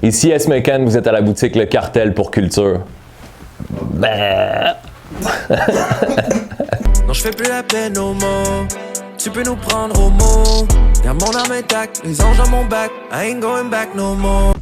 Ici S-Mécan, vous êtes à la boutique Le Cartel pour Culture. Ben... Non, je fais plus la peine au mot. Tu peux nous prendre au mot. Y'a mon arme intacte, les anges dans mon bac. I ain't going back no more.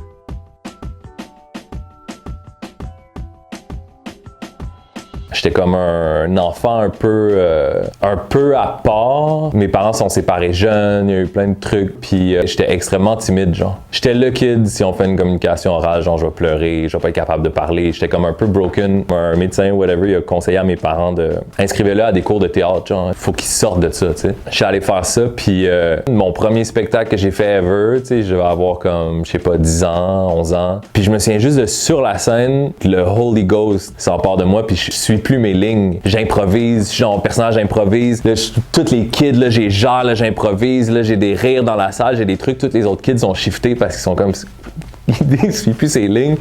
J'étais comme un enfant un peu à part. Mes parents sont séparés jeunes, il y a eu plein de trucs, puis j'étais extrêmement timide, genre. J'étais le kid, si on fait une communication orale, genre je vais pleurer, je vais pas être capable de parler. J'étais comme un peu broken. Un médecin, whatever, il a conseillé à mes parents de inscrivez-le à des cours de théâtre, genre. Faut qu'ils sortent de ça, tu sais. Je suis allé faire ça, puis mon premier spectacle que j'ai fait ever, tu sais, je vais avoir comme, je sais pas, 10 ans, 11 ans. Puis je me souviens juste de sur la scène, le Holy Ghost s'empare de moi, puis je suis plus mes lignes. J'improvise, genre mon personnage improvise. Là, tous les kids, là, j'ai genre, là, j'improvise, là, j'ai des rires dans la salle, j'ai des trucs, tous les autres kids sont shiftés parce qu'ils sont comme... Ils suivent plus ces lignes.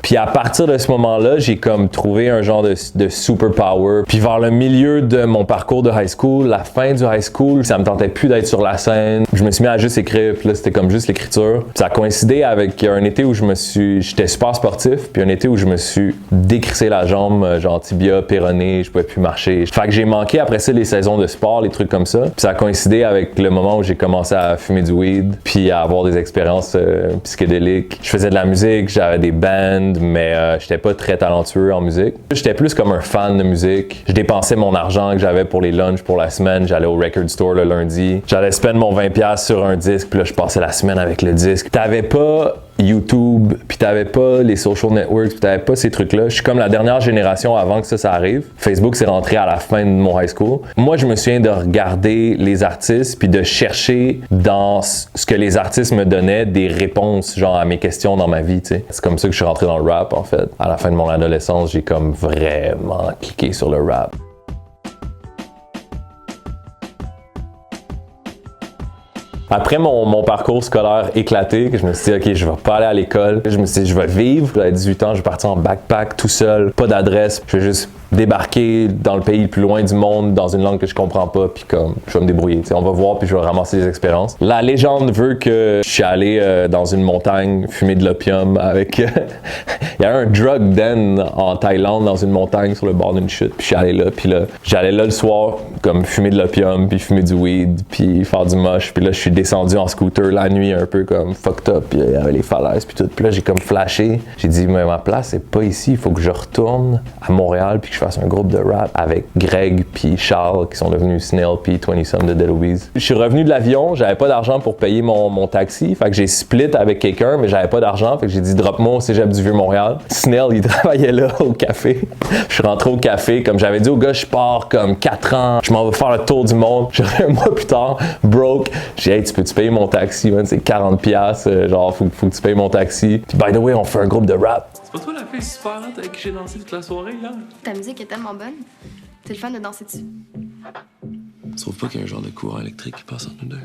Puis à partir de ce moment-là, j'ai comme trouvé un genre de superpower. Puis vers le milieu de mon parcours de high school, la fin du high school, ça me tentait plus d'être sur la scène. Je me suis mis à juste écrire, puis là c'était comme juste l'écriture. Puis ça a coïncidé avec un été où j'étais super sportif, puis un été où je me suis décrissé la jambe, genre tibia, péroné, je pouvais plus marcher. Fait que j'ai manqué après ça les saisons de sport, les trucs comme ça. Puis ça a coïncidé avec le moment où j'ai commencé à fumer du weed, puis à avoir des expériences psychédéliques. Je faisais de la musique, j'avais des bands, mais j'étais pas très talentueux en musique. J'étais plus comme un fan de musique. Je dépensais mon argent que j'avais pour les lunchs pour la semaine. J'allais au record store le lundi. J'allais spend mon 20$ sur un disque, puis là je passais la semaine avec le disque. T'avais pas YouTube, puis t'avais pas les social networks, puis t'avais pas ces trucs-là. Je suis comme la dernière génération avant que ça arrive. Facebook s'est rentré à la fin de mon high school. Moi, je me souviens de regarder les artistes, puis de chercher dans ce que les artistes me donnaient des réponses, genre à mes questions dans ma vie, tu sais. C'est comme ça que je suis rentré dans le rap, en fait. À la fin de mon adolescence, j'ai comme vraiment cliqué sur le rap. Après mon parcours scolaire éclaté, que je me suis dit, OK, je vais pas aller à l'école. Je me suis dit, je vais vivre. À 18 ans, je vais partir en backpack tout seul, pas d'adresse. Je vais juste débarquer dans le pays le plus loin du monde, dans une langue que je comprends pas, puis comme, je vais me débrouiller. T'sais, on va voir, puis je vais ramasser des expériences. La légende veut que je suis allé dans une montagne fumer de l'opium avec... Il y a un drug den en Thaïlande, dans une montagne, sur le bord d'une chute, puis je suis allé là, j'allais là le soir, comme fumer de l'opium, puis fumer du weed, puis faire du moche, puis là, je suis descendu en scooter la nuit, un peu comme fucked up, puis il y avait les falaises, puis tout. Puis là, j'ai comme flashé. J'ai dit, mais ma place, c'est pas ici, il faut que je retourne à Montréal, puis que je fasse un groupe de rap avec Greg puis Charles, qui sont devenus Snail puis 20 Some de Dead Obies. Je suis revenu de l'avion, j'avais pas d'argent pour payer mon taxi, fait que j'ai split avec quelqu'un, mais j'avais pas d'argent, fait que j'ai dit, drop-moi au Cégep du Vieux-Montréal. Snail, il travaillait là, au café. Je suis rentré au café, comme j'avais dit au gars, je pars comme 4 ans, je m'en vais faire le tour du monde. Je reviens un mois plus tard, broke. J'ai dit, hey, tu peux-tu payer mon taxi, man? C'est 40$, genre, faut que tu payes mon taxi. Puis, by the way, on fait un groupe de rap. C'est pas toi la fille super hot avec qui j'ai dansé toute la soirée, là? Ta musique est tellement bonne. C'est le fun de danser dessus. Tu trouves pas qu'il y a un genre de courant électrique qui passe entre nous deux?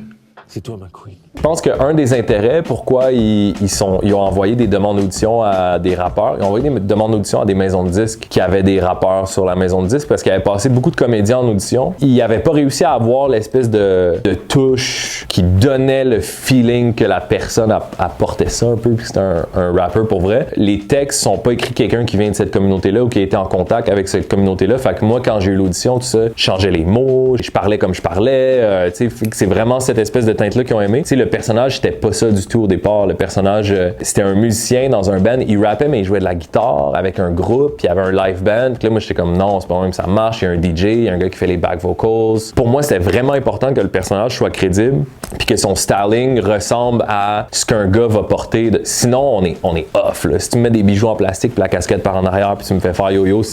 C'est toi, ma queen. Je pense qu'un des intérêts, pourquoi ils ont envoyé des demandes d'audition à des rappeurs, ils ont envoyé des demandes d'audition à des maisons de disques qui avaient des rappeurs sur la maison de disques parce qu'ils avaient passé beaucoup de comédiens en audition. Ils n'avaient pas réussi à avoir l'espèce de touche qui donnait le feeling que la personne apportait ça un peu, puis c'était un rappeur pour vrai. Les textes sont pas écrits quelqu'un qui vient de cette communauté-là ou qui a été en contact avec cette communauté-là. Fait que moi, quand j'ai eu l'audition, tout ça, je changeais les mots, je parlais comme je parlais. Tu sais, c'est vraiment cette espèce de teinte-là qu'ils ont aimé. Tu sais, le personnage, c'était pas ça du tout au départ. Le personnage, c'était un musicien dans un band. Il rappait, mais il jouait de la guitare avec un groupe, puis il y avait un live band. Puis là, moi, j'étais comme, non, c'est pas même ça marche. Il y a un DJ, il y a un gars qui fait les back vocals. Pour moi, c'était vraiment important que le personnage soit crédible, puis que son styling ressemble à ce qu'un gars va porter. Sinon, on est off, là. Si tu me mets des bijoux en plastique, puis la casquette par en arrière, puis tu me fais faire yo-yo,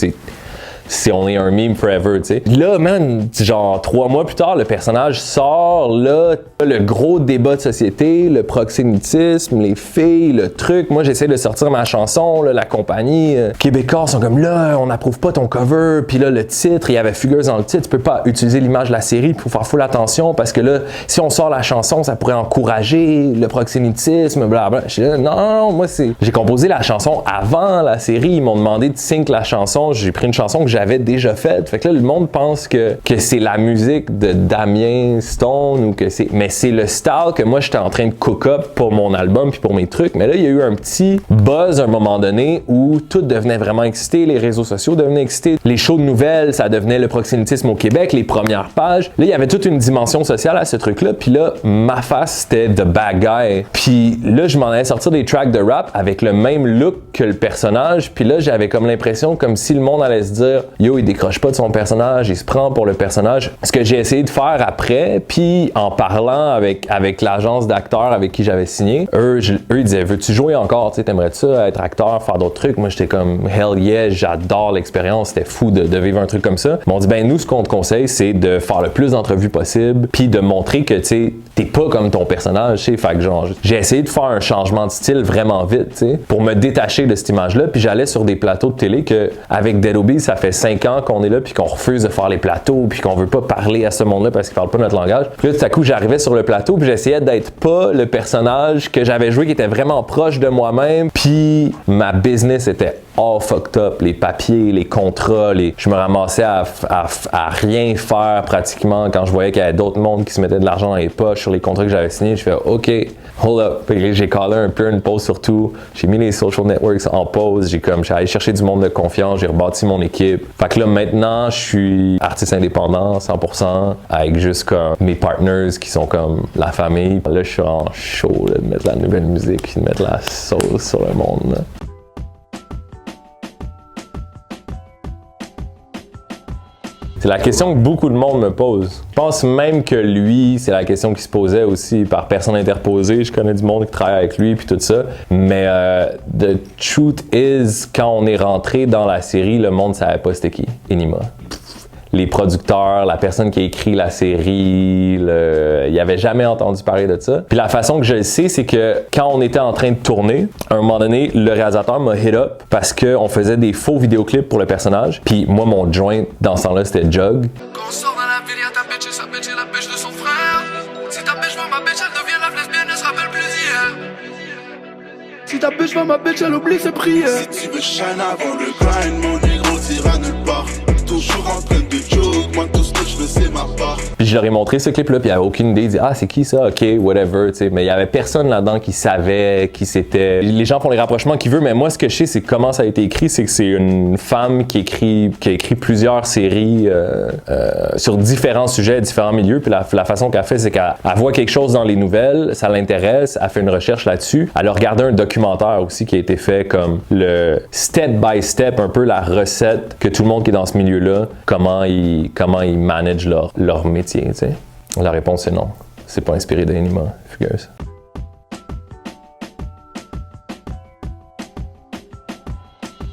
on est un meme forever, tu sais. Là, man, genre 3 mois plus tard, le personnage sort, là, le gros débat de société, le proxénétisme, les filles, le truc. Moi, j'essaie de sortir ma chanson, là, la compagnie québécois sont comme là, on n'approuve pas ton cover, puis là, le titre, il y avait fugueuse dans le titre, tu peux pas utiliser l'image de la série pour faire full attention parce que là, si on sort la chanson, ça pourrait encourager le proxénétisme, blablabla. Je dis là, non, moi, j'ai composé la chanson avant la série, ils m'ont demandé de sync la chanson, j'ai pris une chanson que j'avais déjà faites. Fait que là, le monde pense que c'est la musique de Damien Stone ou que c'est... Mais c'est le style que moi, j'étais en train de cook up pour mon album puis pour mes trucs. Mais là, il y a eu un petit buzz à un moment donné où tout devenait vraiment excité, les réseaux sociaux devenaient excités, les shows de nouvelles, ça devenait le proxénétisme au Québec, les premières pages. Là, il y avait toute une dimension sociale à ce truc-là. Puis là, ma face, c'était the bad guy. Puis là, je m'en allais sortir des tracks de rap avec le même look que le personnage. Puis là, j'avais comme l'impression comme si le monde allait se dire « Yo, il décroche pas de son personnage, il se prend pour le personnage. » Ce que j'ai essayé de faire après, puis en parlant avec l'agence d'acteurs avec qui j'avais signé, eux ils disaient « Veux-tu jouer encore? T'aimerais-tu ça, être acteur, faire d'autres trucs? » Moi, j'étais comme « Hell yeah, j'adore l'expérience, c'était fou de vivre un truc comme ça. » Ils m'ont dit « Ben nous, ce qu'on te conseille, c'est de faire le plus d'entrevues possible, puis de montrer que, tu sais, t'es pas comme ton personnage, tu sais. » Fait que genre, j'ai essayé de faire un changement de style vraiment vite, tu sais, pour me détacher de cette image-là, puis j'allais sur des plateaux de télé que, avec Dead Obies, ça fait 5 ans qu'on est là, puis qu'on refuse de faire les plateaux, puis qu'on veut pas parler à ce monde-là parce qu'ils parlent pas notre langage. Puis là, tout à coup, j'arrivais sur le plateau, puis j'essayais d'être pas le personnage que j'avais joué, qui était vraiment proche de moi-même, puis ma business était all fucked up, les papiers, les contrats, je me ramassais à rien faire pratiquement quand je voyais qu'il y avait d'autres mondes qui se mettaient de l'argent dans les poches sur les contrats que j'avais signés. Je fais OK, hold up. Puis j'ai callé un peu une pause sur tout. J'ai mis les social networks en pause. J'ai allé chercher du monde de confiance. J'ai rebâti mon équipe. Fait que là, maintenant, je suis artiste indépendant 100% avec juste comme mes partners qui sont comme la famille. Là, je suis en show là, de mettre la nouvelle musique puis de mettre la sauce sur le monde. Là. C'est la question que beaucoup de monde me pose. Je pense même que lui, c'est la question qui se posait aussi par personne interposée. Je connais du monde qui travaille avec lui puis tout ça. Mais the truth is, quand on est rentré dans la série, le monde savait pas c'était qui, Enima. Les producteurs, la personne qui a écrit la série, il avait jamais entendu parler de ça. Puis la façon que je le sais, c'est que quand on était en train de tourner, à un moment donné, le réalisateur m'a hit up parce qu'on faisait des faux vidéoclips pour le personnage. Puis moi, mon joint, dans ce temps-là, c'était Jug. Quand on sort dans la ville, y'a ta bitch et sa bitch et la bitch de son frère. Si ta bitch voit ma bitch, elle devient la lesbienne, elle se rappelle plus d'hier. Si ta bitch voit ma bitch, elle oublie ses prières. Si tu veux shine avant le grind, mon négro t'ira nulle part. Toujours en train de joke, moi tout ce que je veux c'est ma part. Puis je leur ai montré ce clip-là, puis il n'y avait aucune idée. Ils disaient « Ah, c'est qui ça? Ok, whatever. » tu sais. Mais il n'y avait personne là-dedans qui savait qui c'était. Les gens font les rapprochements qu'ils veulent, mais moi, ce que je sais, c'est comment ça a été écrit. C'est que c'est une femme qui a écrit plusieurs séries sur différents sujets, différents milieux. Puis la façon qu'elle fait, c'est qu'elle voit quelque chose dans les nouvelles, ça l'intéresse, elle fait une recherche là-dessus. Elle a regardé un documentaire aussi qui a été fait comme le step by step, un peu la recette que tout le monde qui est dans ce milieu-là, comment ils managent leur métier. T'sais. La réponse c'est non. C'est pas inspiré d'Enima, Fugueuse.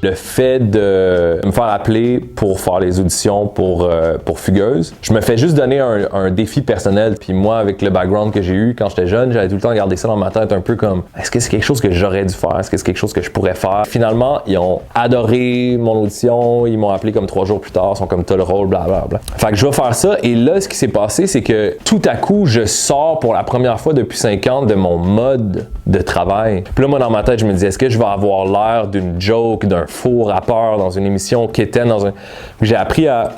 Le fait de me faire appeler pour faire les auditions pour Fugueuse, je me fais juste donner un défi personnel. Puis moi, avec le background que j'ai eu quand j'étais jeune, j'avais tout le temps gardé ça dans ma tête un peu comme est-ce que c'est quelque chose que j'aurais dû faire? Est-ce que c'est quelque chose que je pourrais faire? Finalement, ils ont adoré mon audition. Ils m'ont appelé comme 3 jours plus tard. Ils sont comme t'as le rôle, blablabla. Fait que je vais faire ça. Et là, ce qui s'est passé, c'est que tout à coup, je sors pour la première fois depuis 5 ans de mon mode de travail. Puis là, moi, dans ma tête, je me disais est-ce que je vais avoir l'air d'une joke, d'un faux rappeur dans une émission qui était dans un... J'ai appris à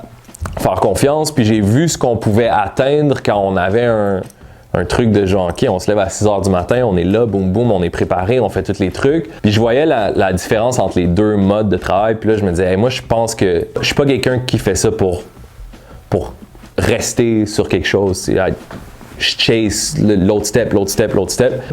faire confiance, puis j'ai vu ce qu'on pouvait atteindre quand on avait un truc de genre, OK, on se lève à 6h du matin, on est là, boum boum, on est préparé, on fait tous les trucs. Puis je voyais la différence entre les deux modes de travail, puis là, je me disais, hey, moi, je pense que je suis pas quelqu'un qui fait ça pour rester sur quelque chose. Je chase l'autre step.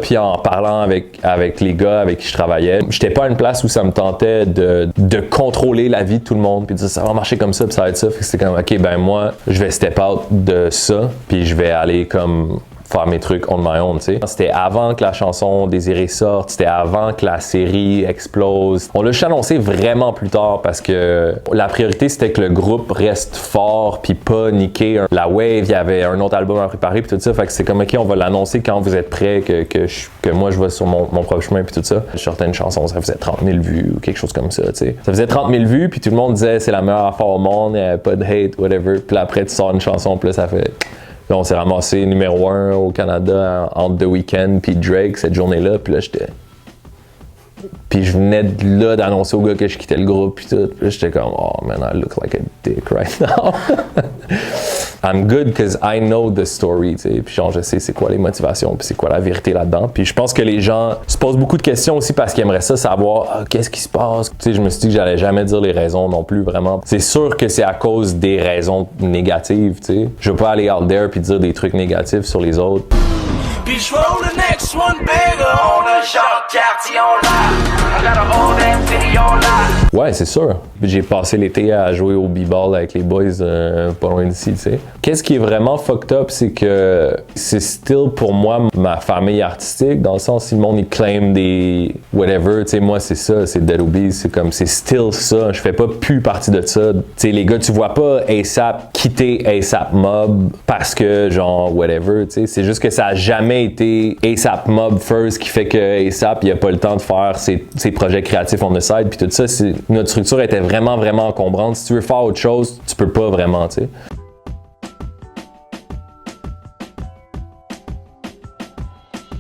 Puis en parlant avec les gars avec qui je travaillais, j'étais pas à une place où ça me tentait de contrôler la vie de tout le monde, puis de dire ça va marcher comme ça, puis ça va être ça. Fait que c'était comme, OK, ben moi, je vais step out de ça, puis je vais aller comme faire mes trucs on my own, tu sais. C'était avant que la chanson Désirée sorte, c'était avant que la série explose. On l'a juste annoncé vraiment plus tard parce que la priorité c'était que le groupe reste fort puis pas niquer la wave. Il y avait un autre album à préparer puis tout ça. Fait que c'est comme OK, on va l'annoncer quand vous êtes prêts, que moi je vais sur mon propre chemin puis tout ça. Je sortais une chanson, ça faisait 30 000 vues ou quelque chose comme ça, tu sais. Ça faisait 30 000 vues puis tout le monde disait c'est la meilleure affaire au monde, il n'y avait pas de hate, whatever. Puis là, après tu sors une chanson puis là ça fait... Là, on s'est ramassé numéro 1 au Canada entre The Weeknd puis Drake cette journée-là. Puis là, j'étais Puis je venais de là d'annoncer au gars que je quittais le groupe puis tout. Puis j'étais comme, oh man, I look like a dick right now. I'm good because I know the story, tu sais. Puis genre, je sais c'est quoi les motivations, puis c'est quoi la vérité là-dedans. Puis je pense que les gens se posent beaucoup de questions aussi parce qu'ils aimeraient ça savoir qu'est-ce qui se passe. Tu sais, je me suis dit que j'allais jamais dire les raisons non plus, vraiment. C'est sûr que c'est à cause des raisons négatives, tu sais. Je veux pas aller out there puis dire des trucs négatifs sur les autres. Puis je roll the next one bigger on a genre quartier on live. I got a whole damn city on live. Ouais, c'est sûr. J'ai passé l'été à jouer au b-ball avec les boys pas loin d'ici, tu sais. Qu'est-ce qui est vraiment fucked up, c'est que c'est still pour moi ma famille artistique, dans le sens si le monde il claim des whatever, tu sais, moi c'est ça, c'est Dead Obies, c'est comme, c'est still ça, je fais pas plus partie de ça. Tu sais, les gars, tu vois pas A$AP quitter A$AP Mob parce que genre whatever, tu sais, c'est juste que ça a jamais été A$AP Mob first qui fait que A$AP il a pas le temps de faire ses projets créatifs on the side, puis tout ça, notre structure était vraiment encombrante. Si tu veux faire autre chose, tu peux pas vraiment, tu sais.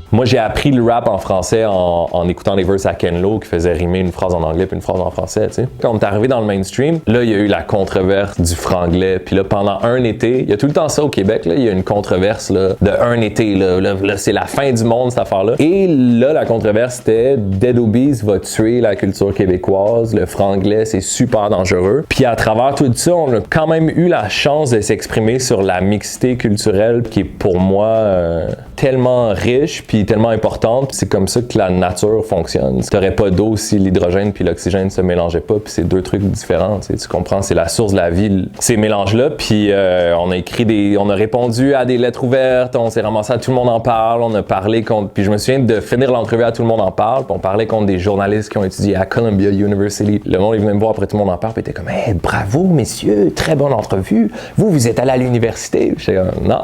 Moi, j'ai appris le rap en français en écoutant les verses à Ken Lo qui faisait rimer une phrase en anglais puis une phrase en français, tu sais. Quand on est arrivé dans le mainstream, là, il y a eu la controverse du franglais. Puis là, pendant un été, il y a tout le temps ça au Québec, là, il y a une controverse là, de un été. Là, c'est la fin du monde, cette affaire-là. Et là, la controverse, c'était Dead Obies va tuer la culture québécoise. Le franglais, c'est super dangereux. Puis à travers tout ça, on a quand même eu la chance de s'exprimer sur la mixité culturelle qui est pour moi tellement riche puis tellement importante. C'est comme ça que la nature fonctionne. T'aurais pas d'eau si l'hydrogène puis l'oxygène se mélangeaient pas, puis c'est deux trucs différents. Tu comprends? C'est la source de la vie, ces mélanges-là. Puis on a répondu à des lettres ouvertes, on s'est ramassé à Tout le monde en parle, on a parlé contre. Puis je me souviens de finir l'entrevue à Tout le monde en parle, puis on parlait contre des journalistes qui ont étudié à Columbia University. Le monde est venu me voir après Tout le monde en parle, puis était comme, hey, bravo messieurs, très bonne entrevue. Vous êtes allés à l'université. J'étais comme, non.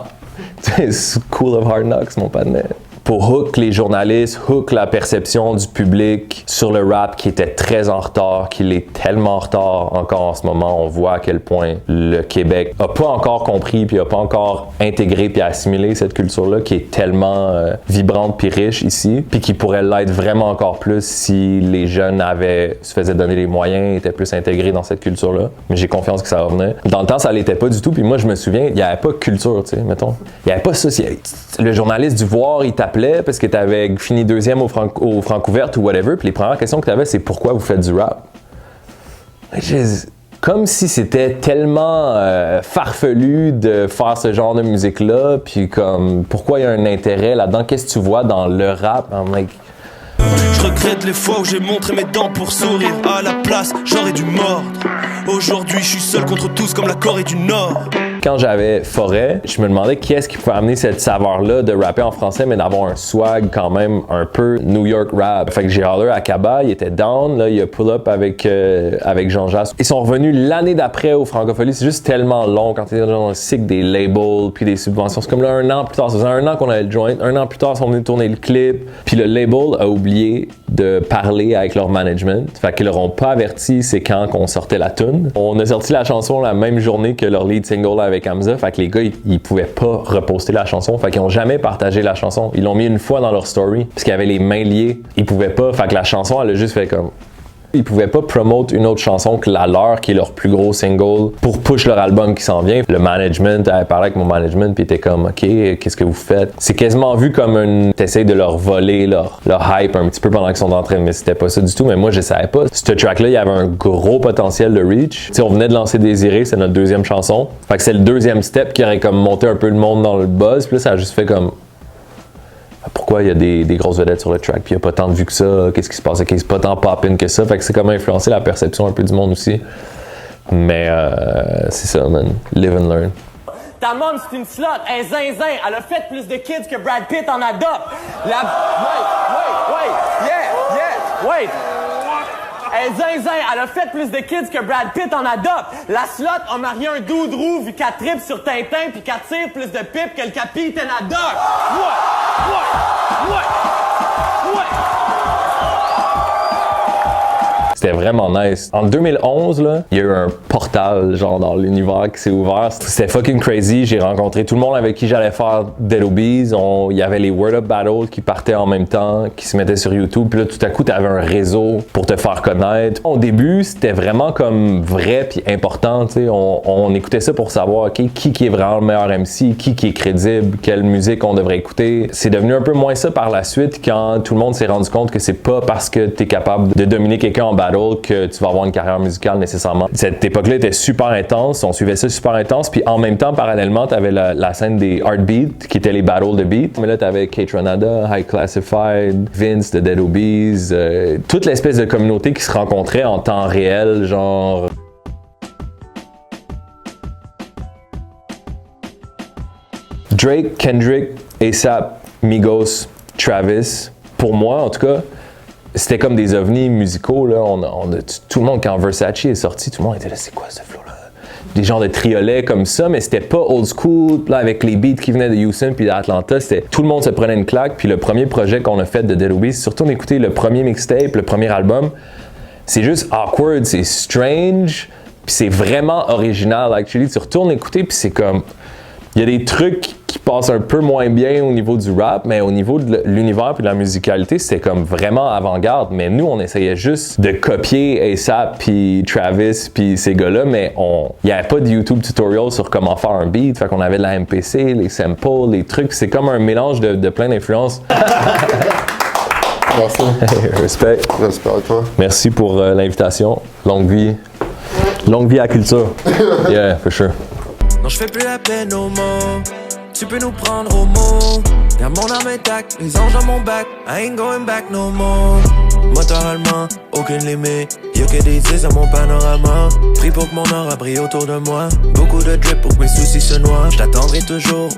C'est School of Hard Knocks, mon partenaire. Pour hook les journalistes, hook la perception du public sur le rap qui était très en retard, qu'il est tellement en retard encore en ce moment. On voit à quel point le Québec a pas encore compris puis a pas encore intégré puis assimilé cette culture-là qui est tellement vibrante puis riche ici, puis qui pourrait l'être vraiment encore plus si les jeunes se faisaient donner les moyens, étaient plus intégrés dans cette culture-là. Mais j'ai confiance que ça va venir. Dans le temps, ça l'était pas du tout. Puis moi, je me souviens, il y avait pas de culture, tu sais, mettons. Il y avait pas ça. Le journaliste du Voir, il t'appelait parce que tu avais fini deuxième au Francouverte ou whatever, puis les premières questions que tu avais, c'est pourquoi vous faites du rap? Comme si c'était tellement farfelu de faire ce genre de musique-là, puis comme, pourquoi il y a un intérêt là-dedans? Qu'est-ce que tu vois dans le rap? Je regrette les fois où j'ai montré mes dents pour sourire. À la place, j'aurais dû mordre. Aujourd'hui, je suis seul contre tous comme la Corée du Nord. Quand j'avais Forêt, je me demandais qui est-ce qui pouvait amener cette saveur-là de rapper en français, mais d'avoir un swag quand même un peu New York rap. Fait que j'ai holler à Kaba, il était down, là, il a pull-up avec Jean-Jas. Ils sont revenus l'année d'après au Francophonie. C'est juste tellement long quand t'es dans le cycle des labels puis des subventions. C'est comme là, un an plus tard, ça faisait un an qu'on avait le joint, un an plus tard, ils sont venus tourner le clip, puis le label a oublié de parler avec leur management. Fait qu'ils leur ont pas averti c'est quand qu'on sortait la tune. On a sorti la chanson la même journée que leur lead single avec Hamza. Fait que les gars, ils pouvaient pas reposter la chanson. Fait qu'ils ont jamais partagé la chanson. Ils l'ont mis une fois dans leur story parce qu'il y avait les mains liées. Ils pouvaient pas. Fait que la chanson, elle a juste fait comme... Ils pouvaient pas promote une autre chanson que la leur, qui est leur plus gros single, pour push leur album qui s'en vient. Le management avait parlé avec mon management, puis était comme, OK, qu'est-ce que vous faites? C'est quasiment vu comme t'essayes de leur voler leur hype un petit peu pendant qu'ils sont en train, mais c'était pas ça du tout. Mais moi, je savais pas. Ce track-là, il y avait un gros potentiel de reach. T'sais, on venait de lancer Désiré, c'est notre deuxième chanson. Fait que c'est le deuxième step qui aurait comme monté un peu le monde dans le buzz. Puis là, ça a juste fait comme... Pourquoi il y a des grosses vedettes sur le track, puis il n'y a pas tant de vues que ça, qu'est-ce qui se passe, c'est pas tant pop-in que ça, fait que c'est comme influencer la perception un peu du monde aussi. Mais c'est ça, man. Live and learn. Ta mom, c'est une slot, un zinzin, elle a fait plus de kids que Brad Pitt en adopte. Wait. Un zinzin, elle a fait plus de kids que Brad Pitt en adopte. La slot a marié un dude roux vu qu'elle tripe sur Tintin puis qu'elle tire plus de pipe que le capitaine Haddock. Ouais. c'était vraiment nice. En 2011, là, il y a eu un portal genre dans l'univers qui s'est ouvert. C'était fucking crazy. J'ai rencontré tout le monde avec qui j'allais faire Dead Obies. Il y avait les Word Up Battles qui partaient en même temps, qui se mettaient sur YouTube. Puis là, tout à coup, t'avais un réseau pour te faire connaître. Au début, c'était vraiment comme vrai puis important. Tu sais, on écoutait ça pour savoir okay, qui est vraiment le meilleur MC, qui est crédible, quelle musique on devrait écouter. C'est devenu un peu moins ça par la suite quand tout le monde s'est rendu compte que c'est pas parce que t'es capable de dominer quelqu'un en battle que tu vas avoir une carrière musicale nécessairement. Cette époque-là était super intense, on suivait ça super intense, puis en même temps, parallèlement, t'avais la scène des Heartbeat, qui étaient les battles de beat. Mais là, t'avais Kaytranada, High Classified, Vince de Dead Obies, toute l'espèce de communauté qui se rencontrait en temps réel, genre... Drake, Kendrick, A$AP, Migos, Travis, pour moi en tout cas, c'était comme des ovnis musicaux. Là. Tout le monde, quand Versace est sorti, tout le monde était là, c'est quoi ce flow-là? Des genres de triolets comme ça, mais c'était pas old school. Là, avec les beats qui venaient de Houston puis d'Atlanta, tout le monde se prenait une claque. Puis le premier projet qu'on a fait de Dead Obies, surtout on écoutait le premier mixtape, le premier album, c'est juste awkward, c'est strange, puis c'est vraiment original. Actually, tu retournes écouter, puis c'est comme... Il y a des trucs qui passent un peu moins bien au niveau du rap, mais au niveau de l'univers et de la musicalité, c'était comme vraiment avant-garde. Mais nous, on essayait juste de copier A$AP puis Travis puis ces gars-là, mais il n'y avait pas de YouTube tutorial sur comment faire un beat. Fait qu'on avait de la MPC, les samples, les trucs. C'est comme un mélange de plein d'influences. Merci. Respect. Respect à toi. Merci pour l'invitation. Longue vie. Longue vie à la culture. Yeah, for sure. Non, je fais plus la peine aux mots. Tu peux nous prendre au mot. Y'a mon arme intacte, les anges dans mon bac. I ain't going back no more. Motoralement, aucune limite. Y'a que des 10 dans mon panorama. Pris pour que mon aura brille autour de moi. Beaucoup de drip pour que mes soucis se noient. J't'attendrai toujours.